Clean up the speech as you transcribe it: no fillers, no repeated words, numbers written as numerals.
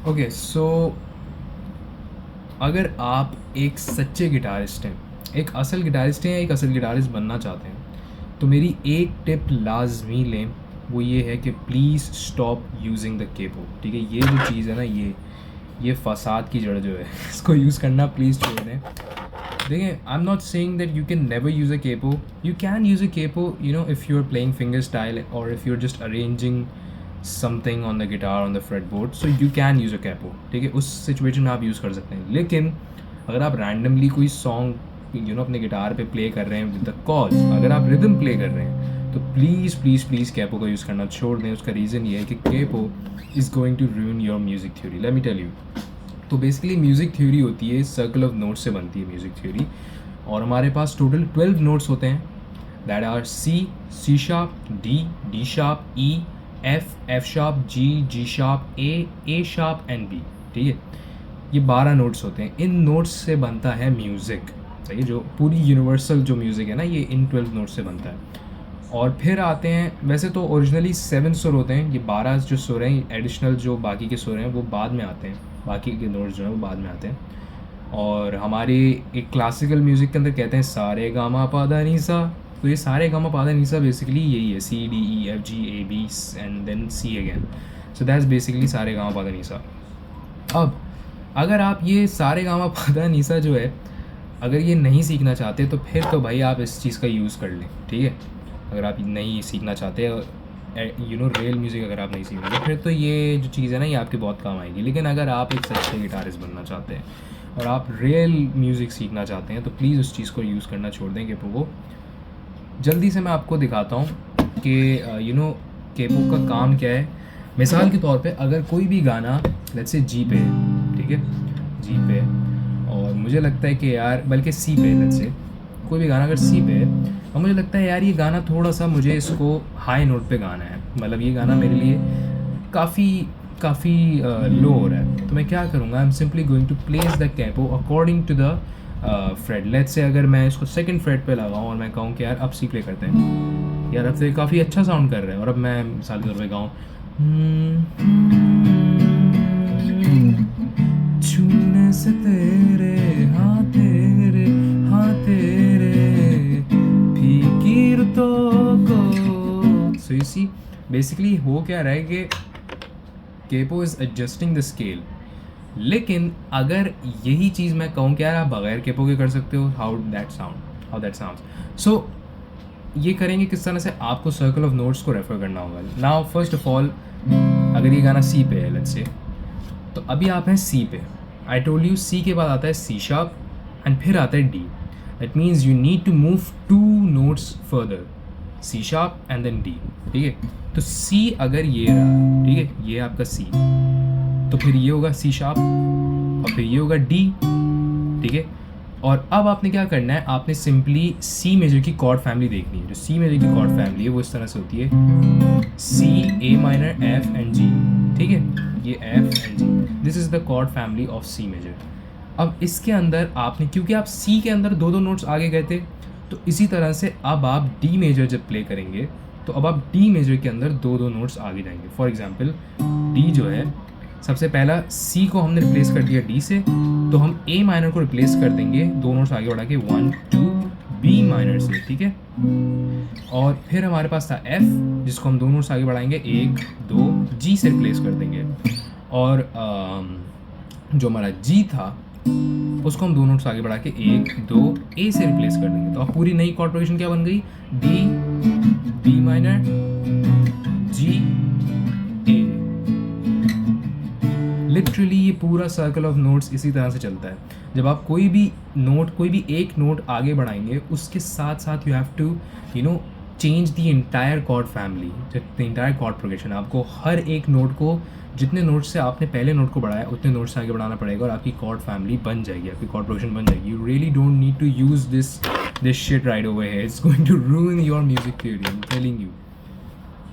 Okay so अगर आप एक सच्चे गिटारिस्ट हैं, एक असल गिटारिस्ट हैं या एक असल गिटारिस्ट बनना चाहते हैं, तो मेरी एक टिप लाजमी लें। वो ये है कि please stop using the capo. ठीक है, ये जो चीज़ है ना, ये फसाद की जड़ जो है इसको यूज़ करना प्लीज़ छोड़ दें। देखिए, I am not saying that you can never use a capo. You can use a capo, you know, if you are playing finger style और if you are just arranging something on the guitar on the fretboard, so you can use a capo. ठीक है, उस situation में आप use कर सकते हैं। लेकिन अगर आप रैंडमली कोई सॉन्ग अपने गिटार पे प्ले कर रहे हैं विद द कॉर्ड्स, अगर आप रिदम प्ले कर रहे हैं, तो प्लीज़ प्लीज़ प्लीज़ कैपो का यूज़ करना छोड़ दें। उसका रीज़न ये है कि capo is going to ruin your music theory. Let me tell you. तो बेसिकली म्यूज़िक थ्योरी होती है, सर्कल ऑफ नोट्स से बनती है म्यूज़िक थ्योरी। और हमारे पास टोटल 12 नोट्स होते हैं, that are C, C sharp, D sharp, E, F sharp, G sharp, A sharp and B. ठीक है, ये 12 नोट्स होते हैं। इन नोट्स से बनता है म्यूज़िक। सही है, जो पूरी यूनिवर्सल जो म्यूज़िक है ना, ये इन 12 नोट्स से बनता है। और फिर आते हैं, वैसे तो ओरिजिनली 7 सुर होते हैं, ये 12 जो सुर हैं एडिशनल जो बाकी के सुर हैं वो बाद में आते हैं, बाकी के नोट्स जो हैं वो बाद में आते हैं। और हमारे एक क्लासिकल म्यूज़िक के अंदर कहते हैं सारे गामा पादा नीसा। तो ये सारे गामा पादा नीसा बेसिकली यही है, C D E F G A B and then C again. So that's basically सारे गामा पादा नीसा। अब अगर आप ये सारे गामा पादा नीसा जो है, अगर ये नहीं सीखना चाहते तो फिर तो भाई आप इस चीज़ का यूज़ कर लें। ठीक है, अगर आप नहीं सीखना चाहते, रियल म्यूज़िक अगर आप नहीं सीखना चाहते, फिर तो ये जो चीज़ है ना, ये आपके बहुत काम आएगी। लेकिन अगर आप एक सच्चे गिटारिस्ट बनना चाहते हैं और आप रियल म्यूज़िक सीखना चाहते हैं, तो प्लीज़ उस चीज़ को यूज़ करना छोड़ दें केपो को। जल्दी से मैं आपको दिखाता हूँ कि केपो का काम क्या है। मिसाल के तौर पे अगर कोई भी गाना लेट्स से जी पे है, ठीक है, जी पे और मुझे लगता है कि यार, बल्कि सी पे, लेट्स से कोई भी गाना अगर सी पे है और मुझे लगता है यार ये गाना थोड़ा सा मुझे इसको हाई नोट पे गाना है, मतलब ये गाना मेरे लिए काफ़ी लो हो रहा है, तो मैं क्या करूँगा, I am simply going to place the capo according to the fret. Let's say अगर मैं इसको सेकंड फ्रेट पे लगाऊँ और मैं कहूँ कि यार अब सी प्ले करते हैं, यार अब तो ये काफ़ी अच्छा साउंड कर रहा है, और अब मैं मिसाल के तौर पर गाऊँ छूने से तेरे हाँ तेरे हाँ तेरे फीकी रुतों को। सो यू सी बेसिकली हो क्या रहा है कि capo is adjusting the scale. लेकिन अगर यही चीज़ मैं कहूँ कि यार आप बगैर केपो के कर सकते हो, हाउ दैट साउंड्स। सो ये करेंगे किस तरह से, आपको सर्कल ऑफ नोट्स को रेफर करना होगा। नाउ फर्स्ट ऑफ ऑल, अगर ये गाना सी पे है लेट्स से, तो अभी आप हैं सी पे। आई टोल्ड यू सी के बाद आता है सी शार्प एंड फिर आता है D. That means you need to move 2 notes further, C sharp and then D. ठीक है, तो सी अगर ये रहा, ठीक है, ये आपका सी, तो फिर ये होगा सी शार्प और फिर ये होगा डी। ठीक है, और अब आपने क्या करना है, आपने सिंपली सी मेजर की कॉर्ड फैमिली देखनी है। जो सी मेजर की कॉर्ड फैमिली है वो इस तरह से होती है, C, A minor, F and G. ठीक है, ये F and G, this is the chord family of C major. अब इसके अंदर आपने, क्योंकि आप सी के अंदर 2 नोट्स आगे गए थे, तो इसी तरह से अब आप डी मेजर जब प्ले करेंगे तो अब आप डी मेजर के अंदर 2 नोट्स आगे जाएंगे। फॉर एग्जाम्पल, डी जो है, सबसे पहला सी को हमने रिप्लेस कर दिया डी से, तो हम ए माइनर को रिप्लेस कर देंगे 2 नोट्स आगे बढ़ा के 1 2 बी माइनर से। ठीक है, और फिर हमारे पास था एफ, जिसको हम 2 नोट्स आगे बढ़ाएंगे 1 2 जी से रिप्लेस कर देंगे, और जो हमारा जी था उसको हम 2 नोट्स आगे बढ़ा के 1 2 ए से रिप्लेस कर देंगे। तो अब पूरी नई कॉर्ड प्रोग्रेशन क्या बन गई, डी, बी माइनर, जी, ए। लिटरली ये पूरा सर्कल ऑफ नोट्स इसी तरह से चलता है। जब आप कोई भी एक नोट आगे बढ़ाएंगे, उसके साथ साथ you have to change the entire chord family, the entire chord progression. आपको हर एक नोट को, जितने नोट से आपने पहले नोट को बढ़ाया उतने नोट से आगे बढ़ाना पड़ेगा, और आपकी कॉर्ड फैमिली बन जाएगी, आपकी कॉर्ड प्रोग्रेशन बन जाएगी। You really don't need to use this shit right over here, it's going to ruin your music theory, I am telling you.